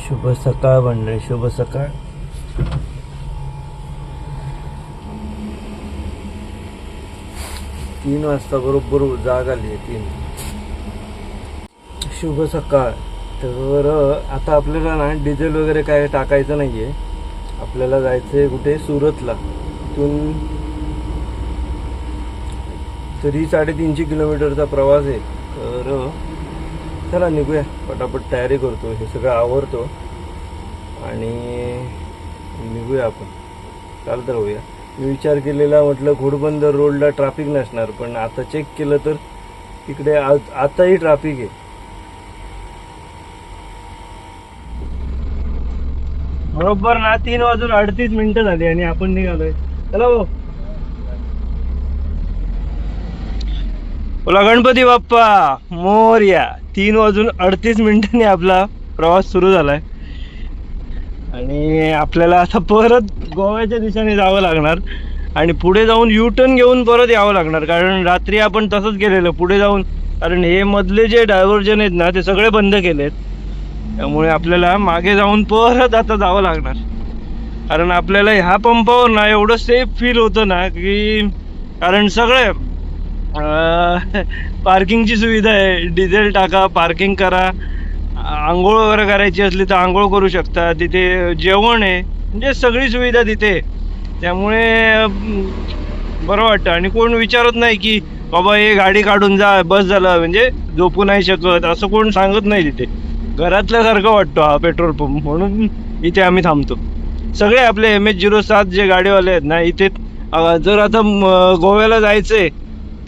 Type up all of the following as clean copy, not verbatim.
शुभ सकाळ मंडळी, शुभ सकाळ. तीन वाजता बरोबर जाग आली आहे. 3. शुभ सकाळ. तर आता आपल्याला ना डिझेल वगैरे काय टाकायचं नाही आहे. आपल्याला जायचं आहे कुठे, सुरतला. इथून तरी 350 किलोमीटरचा प्रवास आहे. तर चला निघूया, पटापट तयारी करतो, हे सगळं आवरतो आणि निघूया आपण. चालतं राहूया. मी विचार केलेला, म्हटलं घोडबंदर रोडला ट्रॅफिक नसणार, पण आता चेक केलं तर तिकडे आताही ट्रॅफिक आहे. बरोबर ना 3:38 झाली आणि आपण निघालोय. चला भाऊ. बोला गणपती बाप्पा मोरया. 3:38 आपला प्रवास सुरू झालाय आणि आपल्याला आता परत गोव्याच्या दिशेने जावं लागणार आणि पुढे जाऊन U-टर्न घेऊन परत यावं लागणार, कारण रात्री आपण तसंच केलेलं पुढे जाऊन, कारण हे मधले जे डायव्हर्जन आहेत ना ते सगळे बंद केलेत. त्यामुळे आपल्याला मागे जाऊन परत आता जावं लागणार, कारण आपल्याला ह्या पंपावर ना एवढं सेफ फील होतं ना की, कारण सगळे पार्किंगची सुविधा आहे. डिझेल टाका, पार्किंग करा, आंघोळ वगैरे करायची असली तर आंघोळ करू शकता. तिथे जेवण आहे, म्हणजे सगळी सुविधा तिथे. त्यामुळे बरं वाटतं आणि कोण विचारत नाही की बाबा हे गाडी काढून जा, बस झालं, म्हणजे झोपू नाही शकत असं कोण सांगत नाही. तिथे घरातल्यासारखं वाटतं हा पेट्रोल पंप, म्हणून इथे आम्ही थांबतो. सगळे आपले MH07 जे गाडीवाले आहेत ना इथे, जर आता गोव्याला जायचंय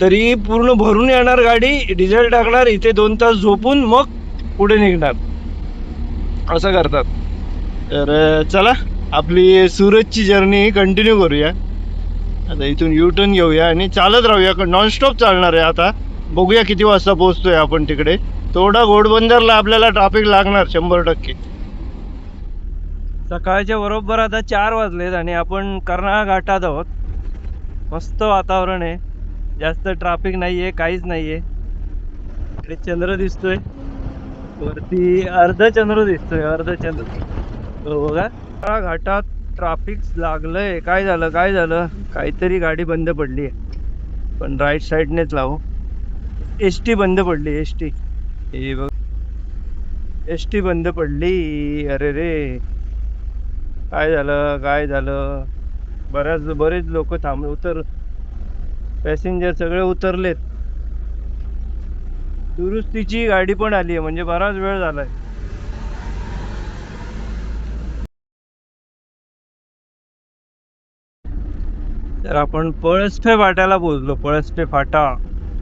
तरी पूर्ण भरून येणार गाडी, डिझेल टाकणार, इथे 2 तास झोपून मग पुढे निघणार, असं करतात. तर चला आपली सुरतची जर्नी कंटिन्यू करूया. आता इथून U-टर्न घेऊया आणि चालत राहूया, नॉनस्टॉप चालणार आहे. आता बघूया किती वाजता पोहोचतोय आपण तिकडे. थोडा घोडबंदरला आपल्याला ट्रॅफिक लागणार 100%. सकाळच्या बरोबर आता 4 वाजलेत आणि आपण कर्नाळ घाटात आहोत. मस्त वातावरण आहे, जास्त ट्रॅफिक नाही आहे, काहीच नाही आहे. इकडे चंद्र दिसतोय वरती, अर्धचंद्र दिसतोय, अर्धचंद्र. हो बघा, कर्नाळ घाटात ट्रॅफिक लागलंय. काय झालं काहीतरी गाडी बंद पडली आहे, पण राईट साईडनेच लावू. ST बंद पडली, ST. हे बघ, ST बंद पडली. अरे रे, काय झालं. बरेच लोक पॅसेंजर सगळे उतरलेत. दुरुस्तीची गाडी पण आली आहे, म्हणजे बराच वेळ झालाय. तर आपण पळसपे फाट्याला पोहोचलो. पळसपे फाटा,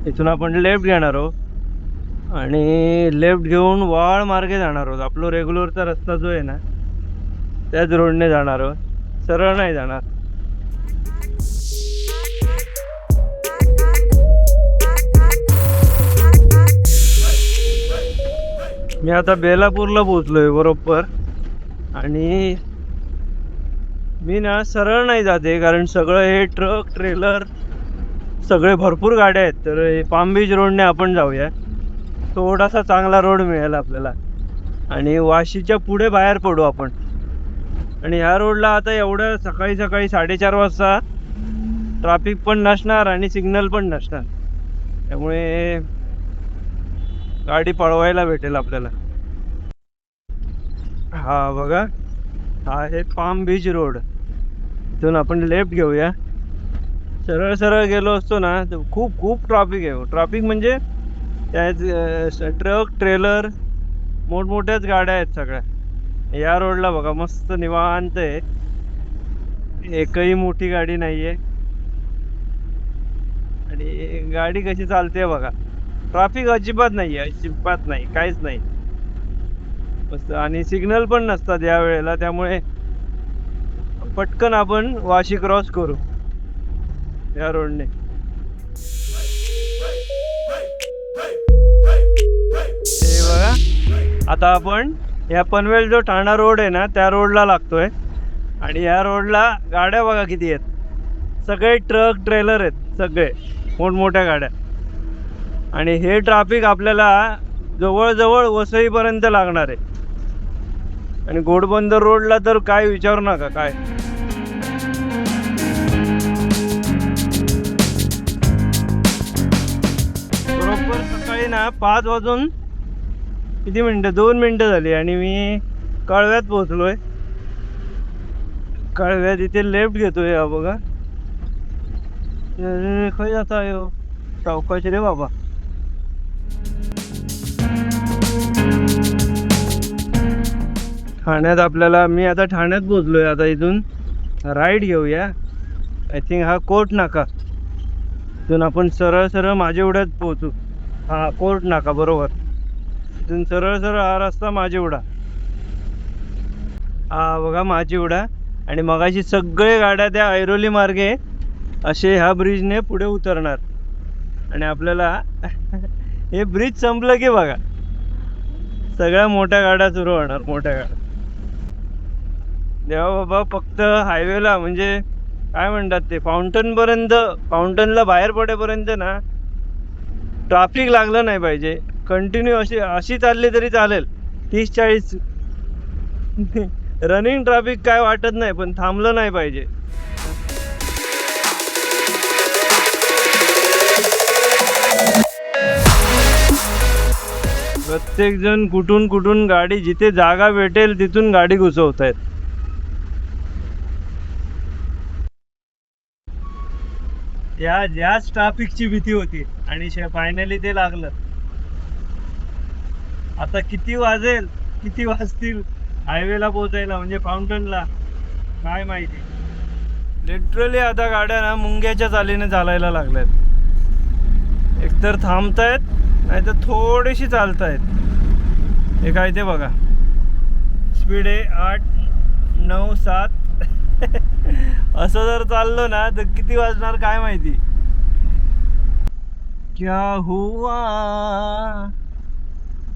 इथून आपण लेफ्ट घेणार आहोत आणि लेफ्ट घेऊन वाळ मार्गे जाणार आहोत. आपला रेग्युलरचा रस्ता जो आहे ना त्याच रोडने जाणार आहोत, सरळ नाही जाणार. मी आता बेलापूरला पोहोचलोय बरोबर, आणि मी ना सरळ नाही जाते, कारण सगळं हे ट्रक ट्रेलर सगळे भरपूर गाड्या आहेत. तर हे पाम बीच रोडने आपण जाऊया, थोडासा चांगला रोड मिळेल आपल्याला आणि वाशीच्या पुढे बाहेर पडू आपण. आणि ह्या रोडला आता एवढं सकाळी 4:30 वाजता ट्रॅफिक पण नसणार आणि सिग्नल पण नसणार, त्यामुळे गाडी पळवायला भेटेल आपल्याला. हा बघा, हा आहे पाम बीच रोड. इथून आपण लेफ्ट घेऊया. सरळ गेलो असतो ना तर खूप ट्रॅफिक आहे. ट्रॅफिक म्हणजे त्याच ट्रक ट्रेलर मोठमोठ्याच गाड्या आहेत सगळ्या. या रोडला बघा मस्त निवांत आहे, एकही मोठी गाडी नाहीये आणि गाडी कशी चालते बघा. ट्रॅफिक अजिबात नाही, काहीच नाही मस्त. आणि सिग्नल पण नसतात या वेळेला, त्यामुळे पटकन आपण वाशी क्रॉस करू या रोडने. हे बघा, आता आपण या पनवेल जो ठाणा रोड आहे ना त्या रोडला लागतोय आणि या रोडला गाड्या बघा किती आहेत. सगळे ट्रक ट्रेलर आहेत, सगळे मोठमोठ्या गाड्या. आणि हे ट्रॅफिक आपल्याला जवळजवळ वसईपर्यंत लागणार आहे. आणि घोडबंदर रोडला तर काय विचारू नका काय. बरोबर सकाळी ना 5 वाजून किती मिनिटं, 2 मिनिटं झाली आणि मी कळव्यात पोहोचलोय. कळव्यात इथे लेफ्ट घेतोय हा बघा. खय जाता यो सावकाश रे बाबा. ठाण्यात आपल्याला, मी आता ठाण्यात पोहोचलोय. आता इथून राईट घेऊया. आय थिंक हा कोर्ट नाका. इथून आपण सरळ सरळ माझेवड्यात पोहोचू. हा कोर्ट नाका बरोबर. इथून सरळ सरळ हा रस्ता माझेवडा. हा बघा माझेवडा. आणि मगाशी सगळे गाड्या त्या ऐरोली मार्गे असे ह्या ब्रिजने पुढे उतरणार. आणि आपल्याला हे ब्रिज संपलं की बघा सगळ्या मोठ्या गाड्या सुरू होणार. मोठ्या गाड्या देवा बाबा. फक्त हायवेला म्हणजे काय म्हणतात ते फाउंटन पर्यंत, फाउंटनला बाहेर पडेपर्यंत ना ट्रॅफिक लागलं नाही पाहिजे. कंटिन्यू अशी चालली तरी चालेल. 30-40 रनिंग ट्रॅफिक काय वाटत नाही, पण थांबलं नाही पाहिजे. प्रत्येक जण कुठून कुठून गाडी, जिथे जागा भेटेल तिथून गाडी घुसवत आहेत. याच ट्रॅफिकची भीती होती आणि फायनली ते लागलं. आता किती वाजतील हायवेला पोहोचायला, म्हणजे फाउंटनला, काय माहिती. लिटरली आता गाड्या ना मुंग्याच्या चालीने चालायला लागल्यात. एकतर थांबतायत नाही तर थोडीशी चालतायत. हे काय ते बघा, स्पीड आहे 8, 9, 7. असं जर चाललो ना तर किती वाजणार काय माहिती. क्या हुआ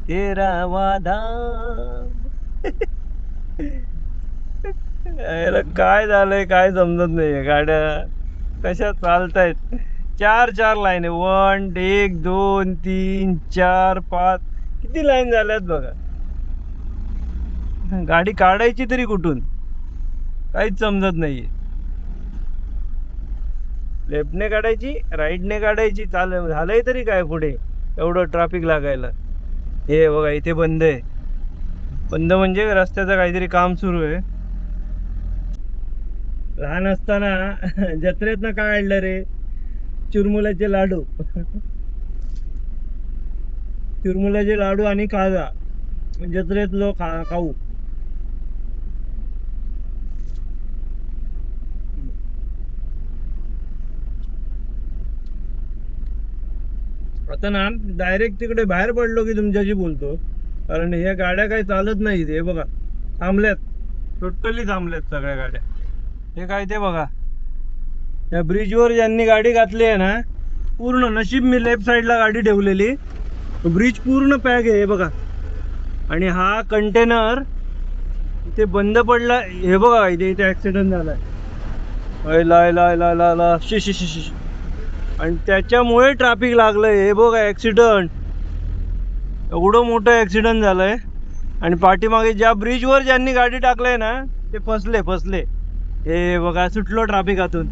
तेरा वादा. काय झालंय काय समजत नाहीये. गाड्या कशा चालतायत. 4 लाईन आहे. 1, 2, 3, 4, 5 किती लाईन झाल्यात बघा. गाडी काढायची तरी कुठून काहीच समजत नाहीये. लेफ्टने काढायची, राईटने काढायची, झालंय तरी काय पुढे एवढं ट्रॅफिक लागायला. हे बघा इथे बंद आहे. बंद म्हणजे रस्त्याचं काहीतरी काम सुरू आहे. लहान असताना जत्रेत ना काय आणलं रे, चुरमुल्याचे लाडू. चुरमुल्याचे लाडू आणि खाजा जत्रेत लो खाऊ. आता ना डायरेक्ट तिकडे बाहेर पडलो की तुमच्याशी बोलतो, कारण ह्या गाड्या काही चालत नाही. हे बघा थांबल्यात, टोटली थांबल्यात सगळ्या गाड्या. हे काय ते बघा, या ब्रिजवर ज्यांनी गाडी घातली आहे ना, पूर्ण नशीब मी लेफ्ट साईडला गाडी ठेवलेली. ब्रिज पूर्ण पॅक आहे हे बघा. आणि हा कंटेनर इथे बंद पडला. हे बघा इथे ऍक्सिडेंट झालाय. शी. आणि त्याच्यामुळे ट्रॅफिक लागलंय. हे बघा ऍक्सिडेंट, एवढं मोठं ऍक्सिडेंट झालंय. आणि पाठीमागे ज्या ब्रिजवर ज्यांनी गाडी टाकलंय ना ते फसले. हे बघा सुटलो ट्रॅफिकातून.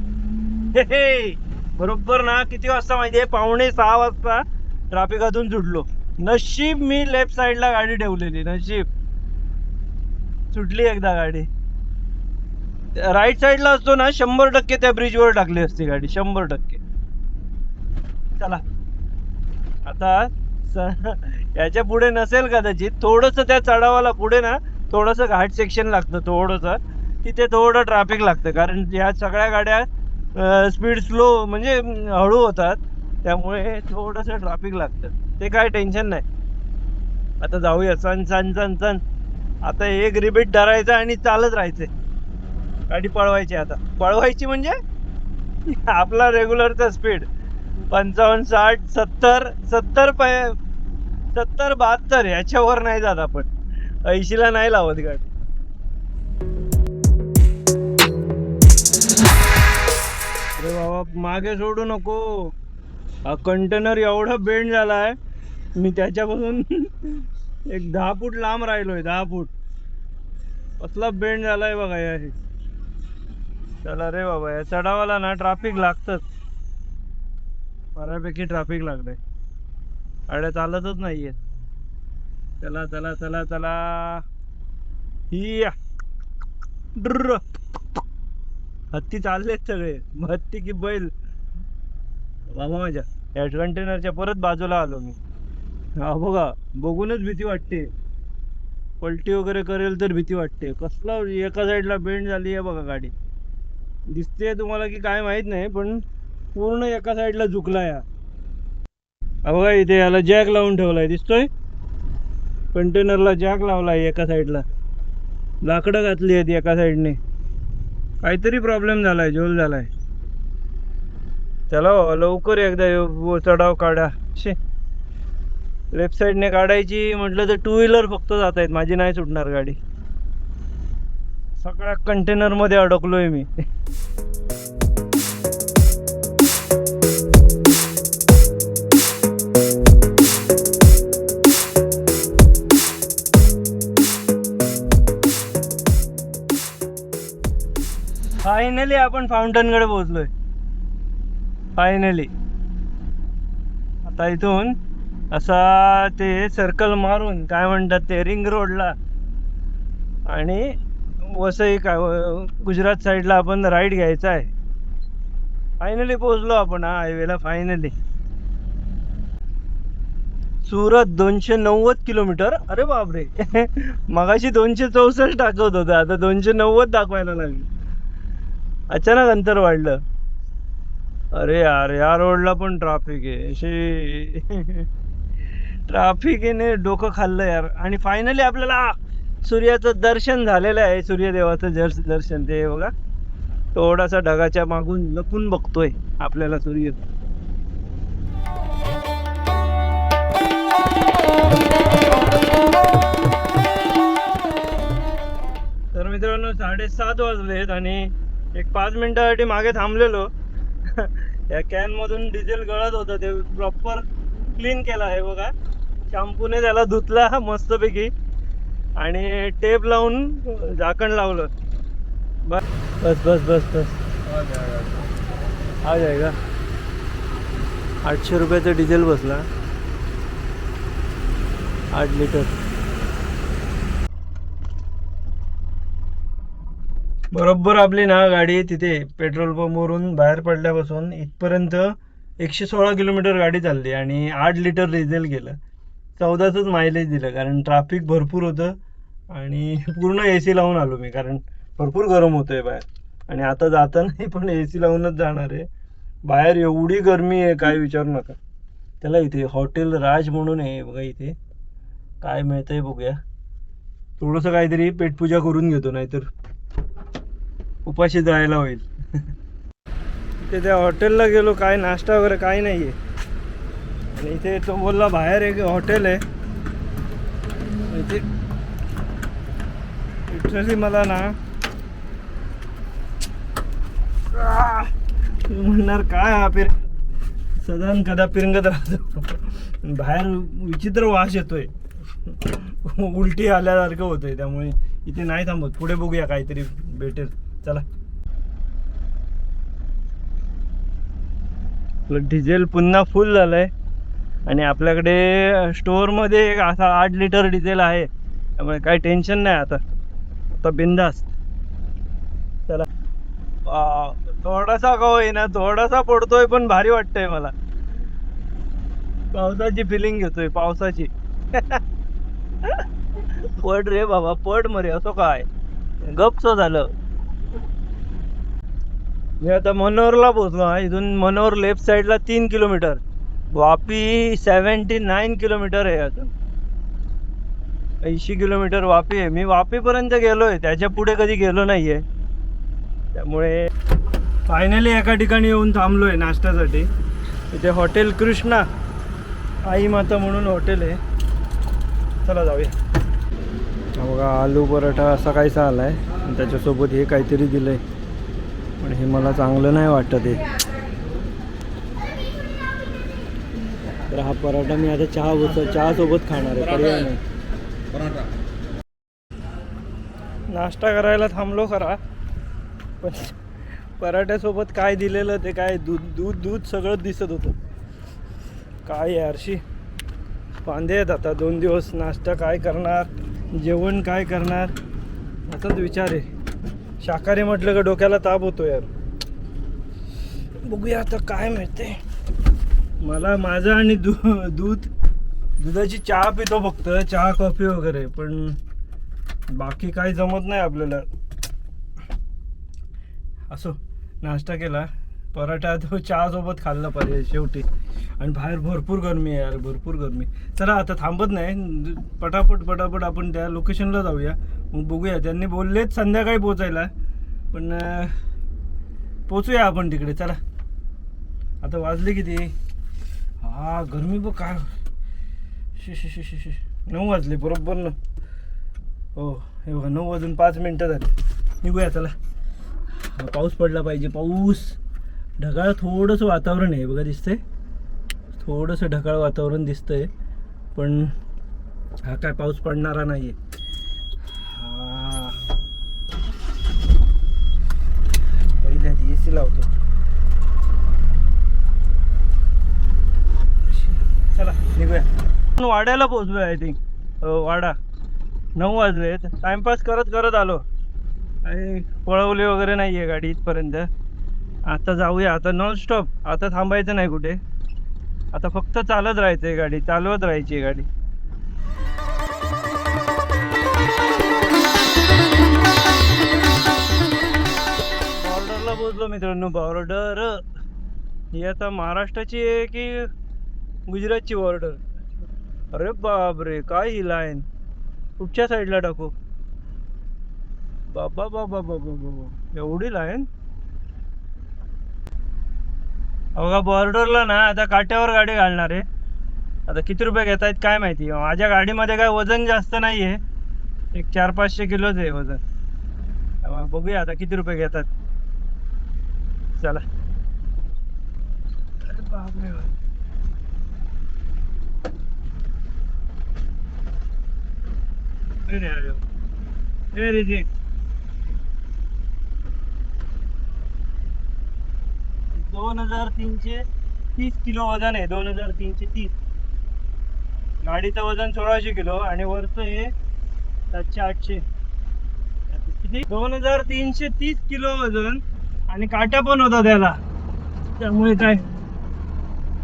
हे बरोबर ना किती वाजता माहितीये, 5:45 वाजता ट्रॅफिकातून सुटलो. नशीब मी लेफ्ट साईडला गाडी ठेवलेली, नशीब सुटली एकदा गाडी. राईट साईडला असतो ना 100% त्या ब्रिजवर टाकली असती गाडी, 100%. चला आता याच्या पुढे नसेल कदाचित, थोडस त्या चढावाला पुढे ना थोडस घाट सेक्शन लागतं थोडस. तिथे थोडं ट्रॅफिक लागतं, कारण या सगळ्या गाड्या स्पीड स्लो म्हणजे हळू होतात, त्यामुळे थोडंसं ट्रॅफिक लागतं. ते काय टेन्शन नाही. आता जाऊया सन. आता एक रिबीट धरायचं आणि चालत राहायचंय. गाडी पळवायची. आता पळवायची म्हणजे आपला रेग्युलरचा स्पीड 55, 60, 70, 72 याच्यावर नाही जात आपण. 80ला नाही लावत गाडी. अरे बाबा मागे सोडू नको. हा कंटेनर एवढा बेंड झालाय, मी त्याच्यापासून एक 10 फूट लांब राहिलोय. 10 फूट. कसला बेंड झालाय बघा या. चला रे बाबा, या चढावाला ना ट्रॅफिक लागतच, बऱ्यापैकी ट्रॅफिक लागलंय, गाड्या चालतच नाहीये. चला चला चला चला ही ड्र. हत्ती चाललेत सगळे, हत्ती की बैल बाबा माझ्या. या कंटेनरच्या परत बाजूला आलो मी. हा बघा, बघूनच भीती वाटते, पलटी वगैरे करेल तर भीती वाटते. कसला एका साईडला बेंड झाली आहे बघा गाडी, दिसते तुम्हाला की काय माहित नाही, पण पूर्ण एका साईडला झुकला या. बघा इथे याला जॅक लावून ठेवलाय, दिसतोय कंटेनरला जॅक लावलाय एका साईडला, लाकडं घातली आहेत एका साईडने. काहीतरी प्रॉब्लेम झालाय, झोल झालाय. चला लवकर एकदा चढाव काढा. लेफ्ट साईडने काढायची म्हटलं तर टू व्हीलर फक्त जात आहेत, माझी नाही सुटणार गाडी. सगळ्या कंटेनर मध्ये अडकलोय मी. फायनली आपण फाउंटनकडे पोहोचलोय. फायनली आता इथून असा ते सर्कल मारून, काय म्हणतात ते, रिंग रोडला आणि वसई काय गुजरात साईडला आपण राईड घ्यायचा आहे. फायनली पोहोचलो आपण हा हायवेला फायनली. सुरत 290 किलोमीटर. अरे बापरे. मगाशी 264 दाखवत होतं, आता 290 दाखवायला लागले. अचानक अंतर वाढलं. अरे यार, या रोडला पण ट्रॅफिक आहे अशी. ट्रॅफिकने डोकं खाल्लं यार. आणि फायनली आपल्याला सूर्याचं दर्शन झालेलं आहे. सूर्यदेवाचं दर्शन. ते बघा, थोडासा ढगाच्या मागून लपून बघतोय आपल्याला सूर्य. तर मित्रांनो 7:30 वाजलेत आणि एक 5 मिनिटासाठी मागे थांबलेलो. या कॅन मधून डिझेल गळत होतं, ते प्रॉपर क्लीन केला आहे बघा. शॅम्पूने त्याला धुतला मस्तपैकी आणि टेप लावून झाकण लावलं. बस बस बस बस बस आ जाएगा. 800 रुपयाचं डिझेल बसला, 8 लिटर. बरोबर आपली ना गाडी तिथे पेट्रोल पंपवरून बाहेर पडल्यापासून इथपर्यंत 116 किलोमीटर गाडी चालली आणि 8 लिटर डिझेल गेलं. 14च मायलेज दिलं, कारण ट्रॅफिक भरपूर होतं आणि पूर्ण AC लावून आलो मी, कारण भरपूर गरम होतंय बाहेर. आणि आता जाताना पण AC लावूनच जाणार आहे. बाहेर एवढी गरमी आहे काय विचारू नका. त्याला इथे हॉटेल राज म्हणून आहे बघा, इथे काय मिळतंय बघूया. थोडंसं काहीतरी पेटपूजा करून घेतो, नाहीतर उपाशी जायला होईल. इथे त्या हॉटेलला गेलो, काय नाश्ता वगैरे काही नाही आहे. आणि इथे तो बोलला बाहेर एक हॉटेल आहे, इथे लिटरली मला ना म्हणणार काय हा सदान कदा पिरंगत राहतो. बाहेर विचित्र वास येतोय, उलटी आल्यासारखं होतंय. त्यामुळे इथे नाही थांबत, पुढे बघूया काहीतरी भेटेल. चला. डिझेल पुन्हा फुल झालंय आणि आपल्याकडे स्टोअरमध्ये एक असा 8 लिटर डिझेल आहे, त्यामुळे काही टेन्शन नाही. आता बिंदास. चला. थोडासा का होईना, थोडासा पडतोय पण भारी वाटतंय मला. पावसाची फिलिंग घेतोय, पावसाची. पड रे बाबा, पड मरे. असं काय गपच झालं. मी आता मनोहरला पोहोचलो. इथून मनोहर लेफ्ट साईडला 3 किलोमीटर, वापी 79 किलोमीटर आहे. अजून 80 किलोमीटर वापी आहे. मी वापीपर्यंत गेलोय, त्याच्या पुढे कधी गेलो नाहीये. त्यामुळे फायनली एका ठिकाणी येऊन थांबलोय नाश्त्यासाठी. इथे हॉटेल कृष्णा आई माता म्हणून हॉटेल आहे. चला जाऊया. बघा, आलू पराठा असा काहीसा आलाय आणि त्याच्यासोबत हे काहीतरी दिलंय, पण हे मला चांगलं नाही वाटत आहे. तर हा पराठा मी आता चहा सोबत खाणार आहे, पर्याय नाही. नाश्ता करायला थांबलो खरा, पण पराठ्यासोबत काय दिलेलं ते काय दूध दूध दूध सगळं दिसत होतं. काय यारशी वांदे आहेत आता. 2 दिवस नाश्ता काय करणार, जेवण काय करणार याचाच विचार आहे. शाकाहारी म्हटलं का डोक्याला ताप होतो यार. बघूया आता काय मिळते मला. माझं आणि दुधाची चहा पितो फक्त, चहा कॉफी वगैरे, पण बाकी काही जमत नाही आपल्याला. असो, नाश्ता केला, पराठा तो चहा सोबत खाल्ला पाहिजे शेवटी. आणि बाहेर भरपूर गरमी आहे यार, भरपूर गरमी. चला आता थांबत नाही, पटापट आपण त्या लोकेशनला जाऊया. मग बघूया, त्यांनी बोललेत संध्याकाळी पोचायला, पण पोचूया आपण तिकडे. चला आता वाजले किती, हा गरमी बघ काय. 9 वाजले बरोबर ना. हो हे बघा, 9 वाजून 5 मिनटं झाली. निघूया चला. पाऊस पडला पाहिजे, पाऊस. ढगाळ थोडंसं वातावरण आहे बघा, दिसतंय थोडंसं ढगाळ वातावरण दिसतंय, पण हा काय पाऊस पडणारा नाहीये. हा पहिल्या AC लावतो. चला निघूया. वाड्याला पोहोचलोय आय थिंक. वाडा. 9 वाजले. टाइमपास करत आलो. आणि पळवले वगैरे नाहीये गाडी इथपर्यंत. आता जाऊया, आता नॉन स्टॉप. आता थांबायचं नाही कुठे, आता फक्त चालत राहायचंय, गाडी चालवत राहायची गाडी. बॉर्डरला पोहोचलो मित्रांनो. बॉर्डर ही आता महाराष्ट्राची आहे की गुजरातची बॉर्डर? अरे बापरे, काय ही लाईन. कुठच्या साईडला टाकू? बाबा बाबा बाबा बाबा, एवढी लाईन. बघा बॉर्डरला ना आता काट्यावर गाडी घालणार आहे. आता किती रुपये घेत आहेत काय माहिती. माझ्या गाडीमध्ये काय वजन जास्त नाही आहे, एक 400-500 किलोच आहे वजन. बघूया आता किती रुपये घेतात. चला. बापरे, रिजेक्ट. 2330 किलो वजन आहे. 2330. गाडीचं वजन 1600 किलो आणि वरचं आहे 700-800. किती? 2330 किलो वजन आणि काट्या पण होता त्याला. त्यामुळे काय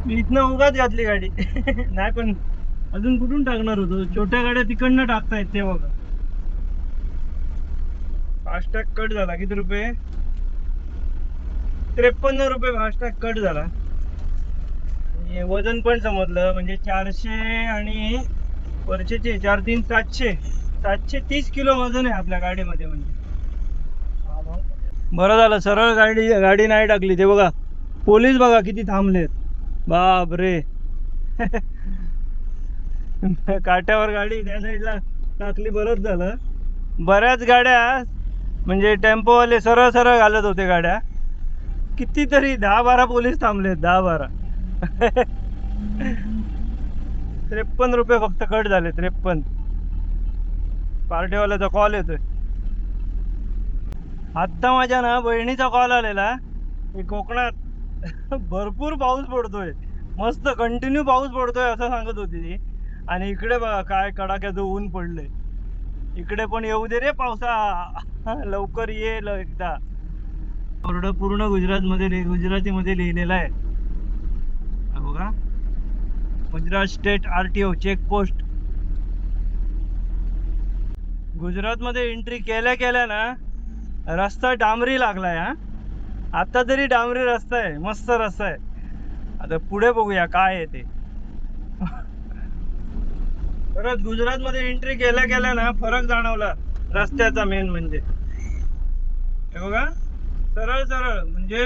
मी इथनं उगाच घातली गाडी. नाही पण अजून कुठून टाकणार होतो. छोट्या गाड्या तिकडनं टाकतायत ते बघा. फास्टॅग कट झाला. किती रुपये? 53 रुपये फास्टॅग कट झाला. वजन पण समजलं, म्हणजे 400 आणि वरचे 4-3 730 किलो वजन आहे आपल्या गाडीमध्ये. म्हणजे बरं झालं सरळ गाडी नाही टाकली. ते बघा पोलीस बघा किती थांबलेत. बाप रे. काट्यावर गाडी त्या साईडला टाकली, बरंच झालं. बऱ्याच गाड्या म्हणजे टेम्पोवाले सरळ सरळ घालत होते गाड्या. कितीतरी 10-12 पोलीस थांबलेत, 10-12. 53 रुपये फक्त कट झाले. 53. पार्टीवाल्याचा कॉल येतोय. आत्ता माझ्या ना बहिणीचा कॉल आलेला की कोकणात भरपूर पाऊस पडतोय, मस्त कंटिन्यू पाऊस पडतोय असं सांगत होती ती. आणि इकडे बघा काय कडाक्याचं ऊन पडलंय. इकडे पण येऊ दे रे पावसा, लवकर ये एकदा. पूर्ण गुजरातीमध्ये लिहिलेलं आहे बघा. Gujarat state RTO checkpost. गुजरातमध्ये एंट्री केल्या ना रस्ता डांबरी लागलाय. हा आता तरी डांबरी रस्ता आहे, मस्त रस्ता आहे. आता पुढे बघूया काय आहे ते. परत गुजरातमध्ये एंट्री केल्या ना फरक जाणवला रस्त्याचा. मेन म्हणजे हे बघा, सरळ सरळ म्हणजे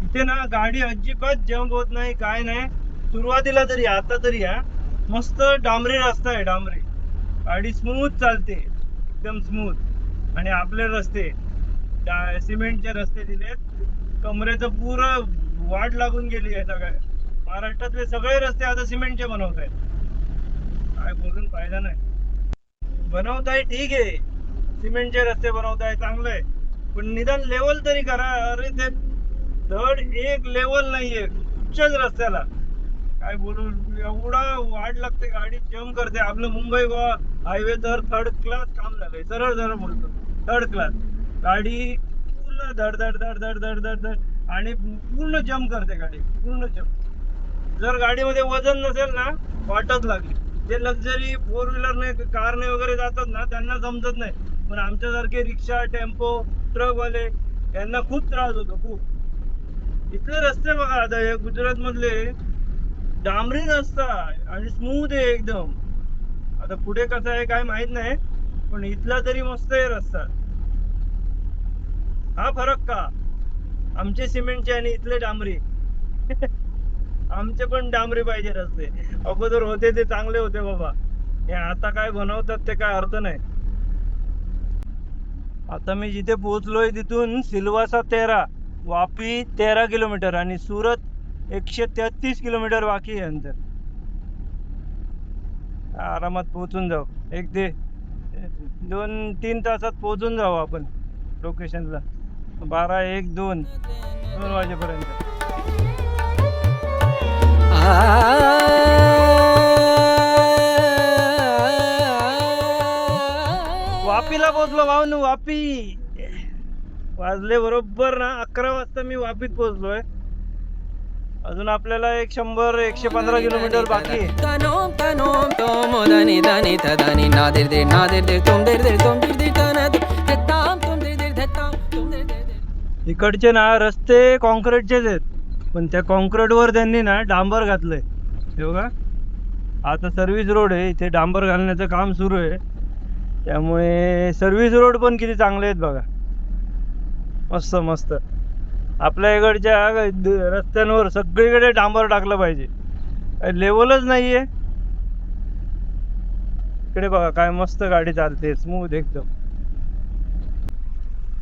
इथे ना गाडी अजिबात जंप होत नाही, काय नाही. सुरुवातीला तरी, आता तरी हा मस्त डांबरी रस्ता आहे. डांबरी गाडी स्मूथ चालते, एकदम स्मूथ. आणि आपले रस्ते सिमेंटचे रस्ते दिलेत. कमरेचं पुरं वाट लागून गेली आहे. सगळ्या महाराष्ट्रातले सगळे रस्ते आता सिमेंटचे बनवत आहेत. काय बोलून फायदा नाही. बनवताय ठीक आहे, सिमेंटचे रस्ते बनवताय चांगलं आहे, पण निदान लेवल तरी करा. अरे ते धड एक लेवल नाहीये कुठच्याच रस्त्याला. काय बोलू, एवढा वाढ लागते, गाडी जम करते. आपलं मुंबई गोवा हायवे तर थर्ड क्लास काम झालंय, सरळ सरळ बोलतो, थर्ड क्लास. गाडी पूर्ण धड धड धड धड धड धड धड आणि पूर्ण जम करते गाडी, पूर्ण जम. जर गाडीमध्ये वजन नसेल ना, वाटच लागली. जे लक्झरी फोर व्हीलरने कारने वगैरे जातात ना, त्यांना समजत नाही, पण आमच्यासारखे रिक्षा टेम्पो ट्रकवाले यांना खूप त्रास होतो, खूप. इथले रस्ते बघा आता, हे गुजरात मधले डांबरी रस्ता आणि स्मूथ आहे एकदम. आता पुढे कसं आहे काय माहित नाही, पण इथला तरी मस्त आहे रस्ता. हा फरक का, आमचे सिमेंटचे आणि इथले डांबरी. आमचे पण डांबरी पाहिजे रस्ते. अगोदर होते ते चांगले होते बाबा, हे आता काय बनवतात ते काय अर्थ नाही. आता मी जिथे पोहोचलोय तिथून सिल्वासा 13, वापी 13 किलोमीटर आणि सुरत 133 किलोमीटर बाकी आहे अंतर. आरामात पोहोचून जाऊ, 2-3 तासात पोहोचून जाऊ आपण लोकेशनला. 12, 1, 2 वाजेपर्यंत. वापीला पोहोचलो भाऊ, वापी. वाजले बरोबर ना 11 वाजता मी वापीत पोहोचलोय. अजून आपल्याला 100-115 किलोमीटर बाकी आहे. इकडचे ना रस्ते कॉन्क्रीटचेच आहेत, पण त्या कॉन्क्रीटवर त्यांनी ना डांबर घातलंय. हे बघा, आता सर्व्हिस रोड आहे, इथे डांबर घालण्याचं काम सुरू आहे. त्यामुळे सर्व्हिस रोड पण किती चांगले आहेत बघा, मस्त मस्त. आपल्या इकडच्या रस्त्यांवर सगळीकडे डांबर टाकलं पाहिजे, लेवलच नाहीये. इकडे बघा काय मस्त गाडी चालते, स्मूथ एकदम.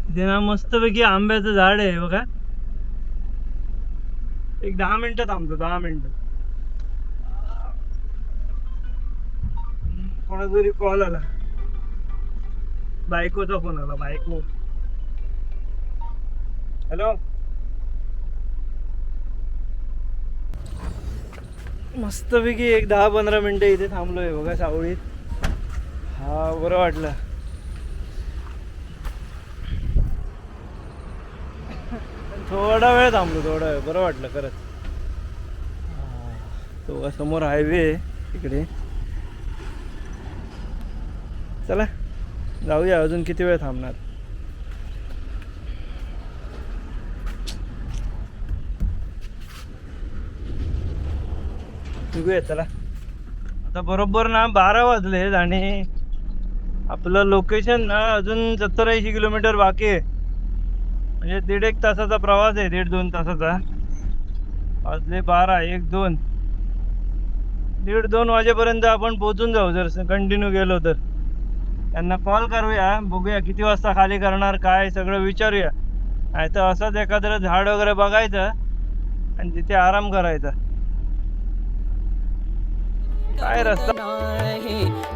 इथे ना मस्तपैकी आंब्याचं झाड आहे बघा. एक 10 मिनिटं थांबतो, 10 मिनिटं. कोणाचा तरी कॉल आला, बायकोचा फोन आला, बायको. हॅलो. मस्तपैकी एक 10-15 मिनिटं इथे थांबलोय बघा सावळीत. हा बरं वाटलं. थोडा वेळ थांबलो, थोडा वेळ, बरं वाटलं खरंच. तो समोर हायवे आहे इकडे. चला जाऊया, अजून किती वेळ थांबणार. बघूया चला. आता बरोबर ना 12 वाजलेत आणि आपलं लोकेशन ना अजून 70-80 किलोमीटर बाकी आहे. म्हणजे 1.5 तासाचा प्रवास आहे, 1.5-2 तासाचा. वाजले 12, 1, 2, 1:30-2 वाजेपर्यंत आपण पोहोचून जाऊ जर कंटिन्यू गेलो तर. त्यांना कॉल करूया, बघूया किती वाजता खाली करणार, काय सगळं विचारूया. नाही तर असंच एखादं झाड वगैरे बघायचं आणि तिथे आराम करायचा. काय रस्ता.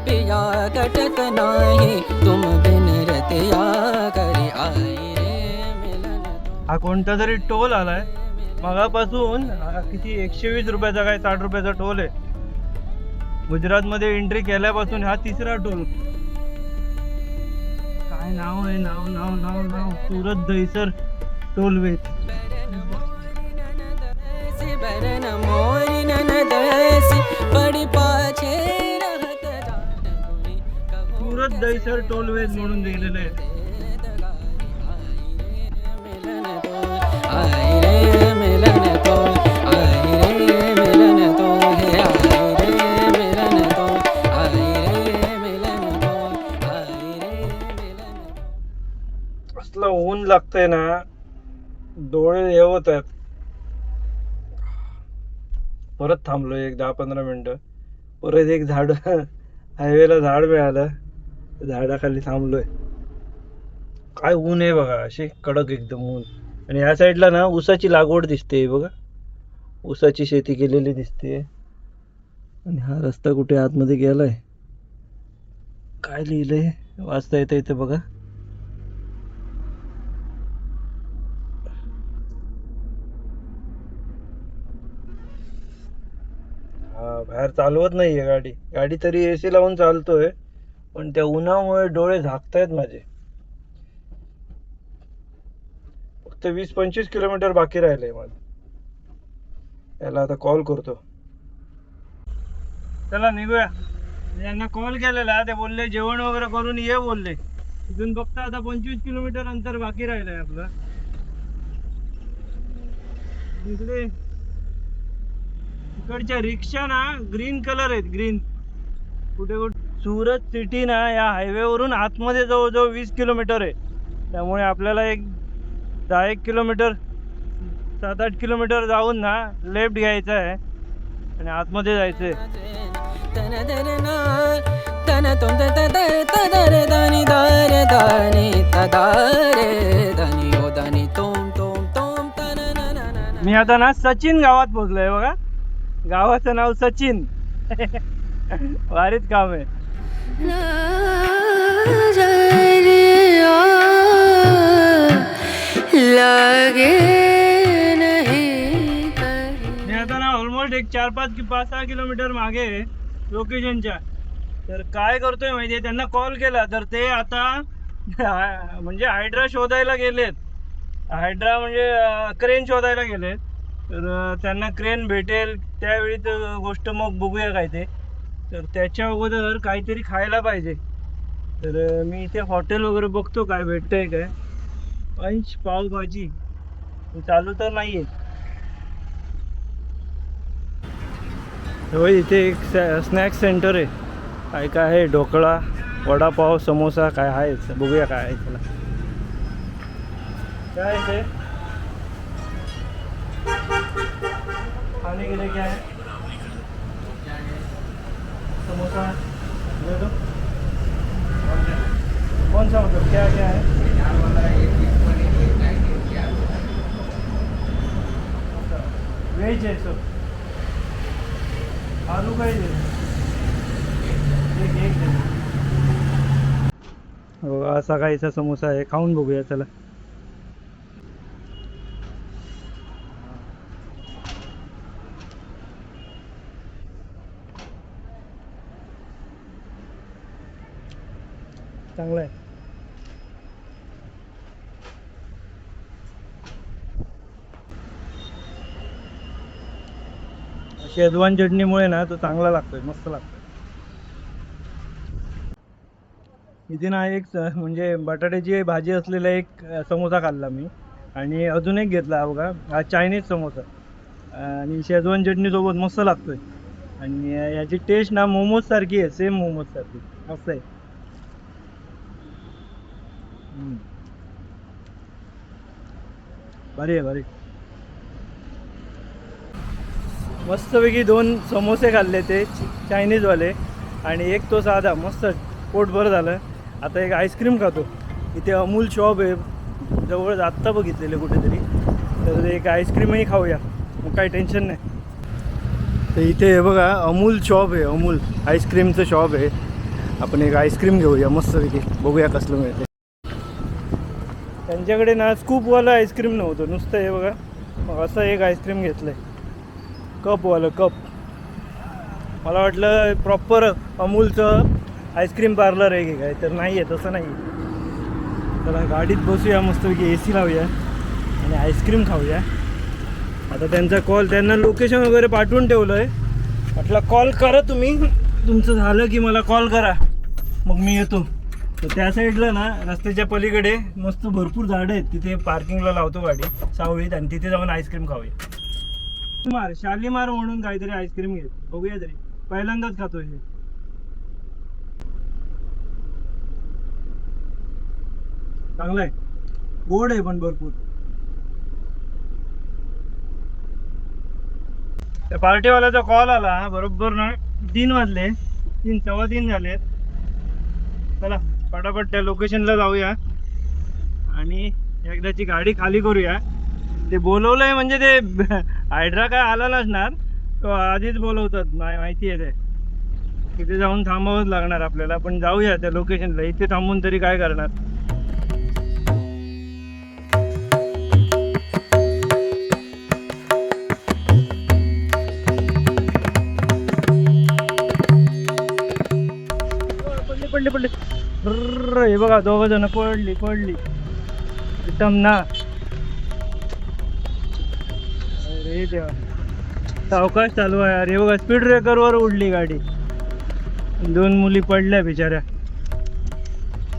पिया कटक नाही तुम बिन रतिया करी आई रे मिलन. हा कोणता तरी टोल आलाय मगापासून. किती 120 रुपयाचा काय 60 रुपयाचा टोल आहे. गुजरात मध्ये एंट्री केल्यापासून हा 3रा टोल. काय नाव आहे, नाव नाव नाव नाव सुरत दहिसर टोलवे. सुरत दहिसर टोलवेज म्हणून लिहिलेलं आहे. असलं ऊन लागतंय ना, डोळे हे होत आहेत. परत थांबलोय एक 10-15 मिनिटं. परत एक झाड, हायवेला झाड मिळालं, झाडाखाली थांबलोय. काय ऊन आहे बघा, अशी कडक एकदम ऊन. आणि या साईडला ना ऊसाची लागवड दिसते बघा, ऊसाची शेती केलेली दिसते. आणि हा रस्ता कुठे आतमध्ये गेलाय, काय लिहिलंय वाचता येतं इथे बघा. हा बाहेर चालवत नाहीये गाडी. गाडी तरी एसी लावून चालतोय, पण त्या उन्हामुळे डोळे झाकतायत माझे. फक्त 20-25 किलोमीटर बाकी राहिले मला. याला आता कॉल करतो. चला निघूया. यांना कॉल केलेला, ते बोलले जेवण वगैरे करून ये बोलले. इथून फक्त आता 25 किलोमीटर अंतर बाकी राहिलंय आपलं. इकडे इकडच्या रिक्षा ना ग्रीन कलर आहेत, ग्रीन. कुठे कुठे सुरत सिटी ना या हायवे वरून आतमध्ये जवळजवळ 20 किलोमीटर आहे. त्यामुळे आपल्याला एक 10-1 किलोमीटर 7-8 किलोमीटर जाऊन ना लेफ्ट घ्यायचं आहे आणि आतमध्ये जायचंय. मी आता ना सचिन गावात पोहोचलोय बघा. गावाचं नाव सचिन. भारीच काम आहे. मी आता ना ऑलमोस्ट एक 4-5-6 किलोमीटर मागे आहे लोकेशनच्या. तर काय करतोय माहितीये, त्यांना कॉल केला तर ते आता म्हणजे हायड्रा शोधायला गेलेत. हायड्रा म्हणजे क्रेन शोधायला गेलेत. तर त्यांना क्रेन भेटेल त्यावेळी तर गोष्ट मग बघूया काय ते. तर त्याच्या अगोदर काहीतरी खायला पाहिजे. तर मी इथे हॉटेल वगैरे बघतो काय भेटतंय काय. पंच पावभाजी चालू तर नाहीये. होय इथे एक स्नॅक्स सेंटर आहे. काय काय आहे, ढोकळा, वडापाव, समोसा काय आहे. बघूया काय आहे त्याला. काय आहे ते खाने के लिए क्या है? समोसा ले दो. कौन सा मतलब क्या क्या है? वेज है सब. आलू का ही दे. एक दे. हो असा काहीसा समोसा आहे. खाऊन बघूया चला. चांगला आहे. शेजवान चटणीमुळे ना तो चांगला लागतोय, मस्त लागतोय. इथे ना एक म्हणजे बटाट्याची भाजी असलेला एक समोसा खाल्ला मी. आणि अजून एक घेतला बघा, हा चायनीज समोसा. आणि शेजवान चटणी सोबत मस्त लागतोय. आणि याची टेस्ट ना मोमोज सारखी आहे, सेम मोमोज सारखी. मस्त आहे. भारी आहे भारी. मस्तपैकी 2 समोसे खाल्ले ते चायनीजवाले आणि एक तो साधा. मस्त पोटभर झालं. आता एक आईस्क्रीम खातो. इथे अमूल शॉप आहे जवळ, आत्ता बघितलेले कुठेतरी. तर एक आईस्क्रीमही खाऊया, मग काही टेन्शन नाही. तर इथे हे बघा अमूल शॉप आहे, अमूल आईस्क्रीमचं शॉप आहे. आपण एक आईस्क्रीम घेऊया मस्तपैकी, बघूया कसलं मिळते. त्यांच्याकडे ना स्कूपवालं आईस्क्रीम नव्हतं, नुसतं हे बघा. मग असं एक आईस्क्रीम घेतलं आहे कपवालं, कप. मला वाटलं प्रॉपर अमूलचं आईस्क्रीम पार्लर आहे की काय, तर नाही आहे, तसं नाही. चला गाडीत बसूया मस्तपैकी, AC लावूया आणि आईस्क्रीम खाऊया. आता त्यांचा कॉल, त्यांना लोकेशन वगैरे पाठवून ठेवलं आहे. म्हटलं कॉल करा तुम्ही, तुमचं झालं की मला कॉल करा, मग मी येतो. तर त्या साईडला ना रस्त्याच्या पलीकडे मस्त भरपूर झाडं आहेत. तिथे पार्किंगला लावतो गाडी सावळीत आणि तिथे जाऊन आईस्क्रीम खाऊया. शालीमार म्हणून काहीतरी आईस्क्रीम घेत, बघूया तरी. पहिल्यांदाच खातोय हे. चांगलं आहे, गोड आहे पण भरपूर. त्या पार्टीवाल्याचा कॉल आला बरोबर ना 3 वाजले, 3-3:15 झालेत. चला पटापट त्या लोकेशनला जाऊया आणि एकदाची गाडी खाली करूया. ते बोलवलंय म्हणजे ते हायड्रा काय आला नसणार, तो आधीच बोलवतात, माहिती आहे ते. तिथे जाऊन थांबावंच लागणार आपल्याला, पण जाऊया त्या लोकेशनला. इथे थांबून तरी काय करणार. पडली पडली पडली. हे बघा, 2 जण पडली पडली एकदम ना. अरे देवा, सावकाश चालू आहे यार. हे बघा, स्पीड ब्रेकरवर उडली गाडी. 2 मुली पडल्या बिचाऱ्या.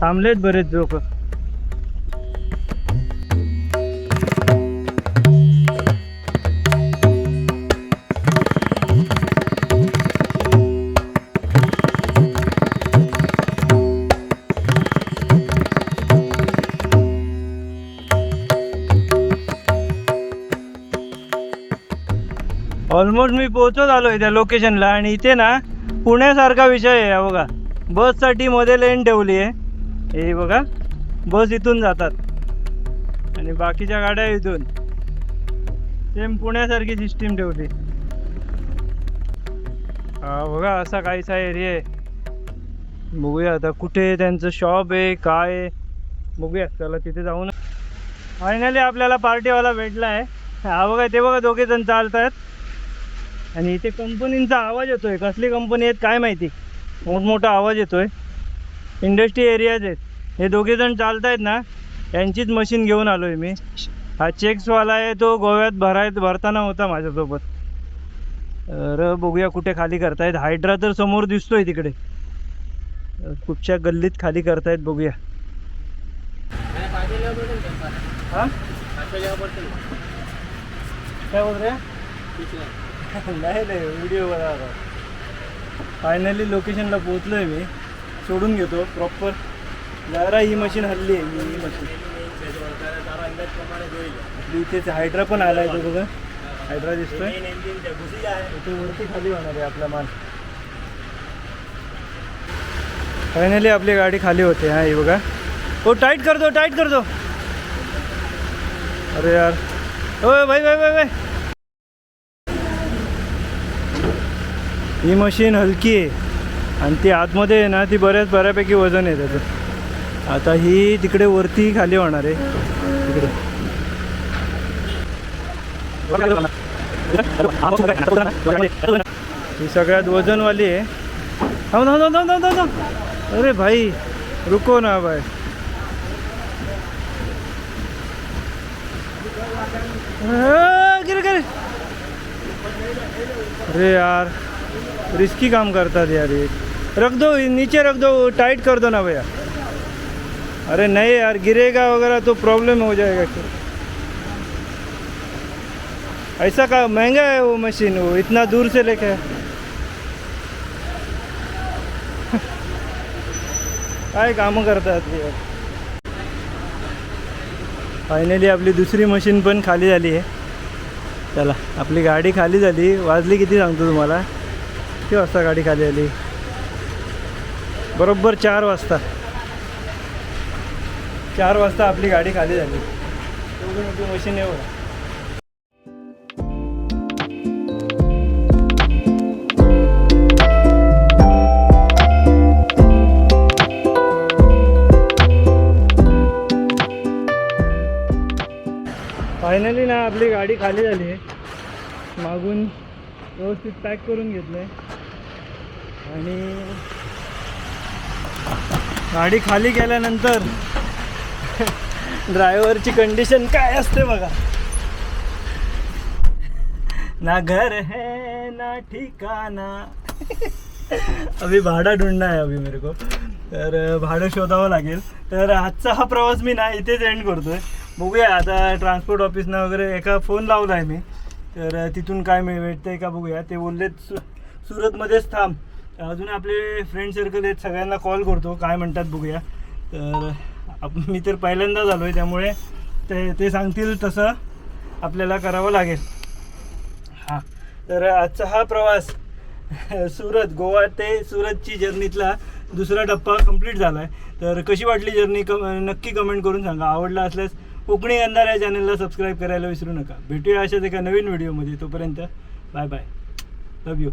थांबलेत बरेच लोक. ऑलमोस्ट मी पोहोचत आलोय त्या लोकेशनला. आणि इथे ना पुण्यासारखा विषय आहे बघा. बससाठी मध्ये लेन ठेवली आहे. हे बघा, बस इथून जातात आणि बाकीच्या गाड्या इथून. सेम पुण्यासारखी सिस्टीम ठेवली. हा बघा, असा काहीसा एरिया आहे. बघूया आता कुठे त्यांचं शॉप आहे, काय आहे बघूया. चला तिथे जाऊन. फायनली आपल्याला पार्टीवाला भेटला आहे. हा बघा, ते बघा, 2 जण चालत आहेत. आणि इथे कंपनींचा आवाज येतोय. कसली कंपनी आहेत काय माहिती, मोठमोठा आवाज येतोय. इंडस्ट्री एरियाज आहेत. हे 2 जण चालत आहेत ना, यांचीच मशीन घेऊन आलोय मी. हा चेक्सवाला आहे, तो गोव्यात भरताना होता माझ्यासोबत. तर बघूया कुठे खाली करतायत. हायड्रा तर समोर दिसतोय तिकडे. कुठच्या गल्लीत खाली करतायत बघूया. हा काय बोल रे? नाही नाही, व्हिडिओ बघा. फायनली लोकेशनला पोहोचलोय मी. सोडून घेतो प्रॉपर. जरा ही मशीन हल्ली आहे. ही मशीन इथेच हायड्रा पण आला आहे. तो बघा, हायड्रा दिसतोय. इथे वरती खाली होणार आहे आपला माल. फायनली आपली गाडी खाली होते. हा, ही बघा. हो, टाईट कर दो, टाईट कर दो. अरे यार, ओ भाई भाई भाई भाई, ही मशीन हलकी आहे आणि ती आतमध्ये आहे ना, ती बऱ्यापैकी वजन आहे त्याचं. आता ही तिकडे वरती खाली होणार आहे तिकडे. ही सगळ्यात वजनवाली आहे. अरे भाई, रुको ना भाई. गिरे. अरे यार, रिस्की काम करतात यार ये. रख दो नीचे, रख दो, टाइट कर दो ना भैया. अरे नहीं यार, गिरेगा वगैरह तो प्रॉब्लम हो जाएगा. ऐसा का महंगा है वो मशीन, वो इतना दूर से लेके. काय कामं करतात यार. फायनली आपली दुसरी मशीन पण खाली झाली आहे. चला, आपली गाडी खाली झाली. वाजली किती सांगतो तुम्हाला. किती वाजता गाडी खाली आली? बरोबर 4 वाजता. 4 वाजता आपली गाडी खाली झाली. एवढी मोठी मशीन आहे बघा. फायनली ना आपली गाडी खाली झाली आहे. मागून व्यवस्थित पॅक करून घेतलं आहे. आणि गाडी खाली गेल्यानंतर ड्रायव्हरची कंडिशन काय असते बघा. ना घर है ना ठिकाना. अभी भाडा ढूंढना है अभी मेरे को. तर भाडं शोधावं लागेल. तर आजचा हा प्रवास मी ना इथेच एंड करतोय. बघूया आता ट्रान्सपोर्ट ऑफिसनं वगैरे एका फोन लावला आहे मी. तर तिथून काय भेटतंय का बघूया. ते बोललेत सुरतमध्येच थांब. अजून आपले फ्रेंड सर्कल आहेत, सगळ्यांना कॉल करतो काय म्हणतात बघूया. तर मी तर पहिल्यांदाच आलो आहे, त्यामुळे ते सांगतील तसं आपल्याला करावं लागेल. हां, तर आजचा हा प्रवास सुरत, गोवा ते सुरतची जर्नीतला दुसरा टप्पा कंप्लीट झाला आहे. तर कशी वाटली जर्नी नक्की कमेंट करून सांगा. आवडला असल्यास कोकणी अंधार या चॅनलला सबस्क्राईब करायला विसरू नका. भेटूया अशाच एका नवीन व्हिडिओमध्ये. तोपर्यंत बाय बाय. Love you.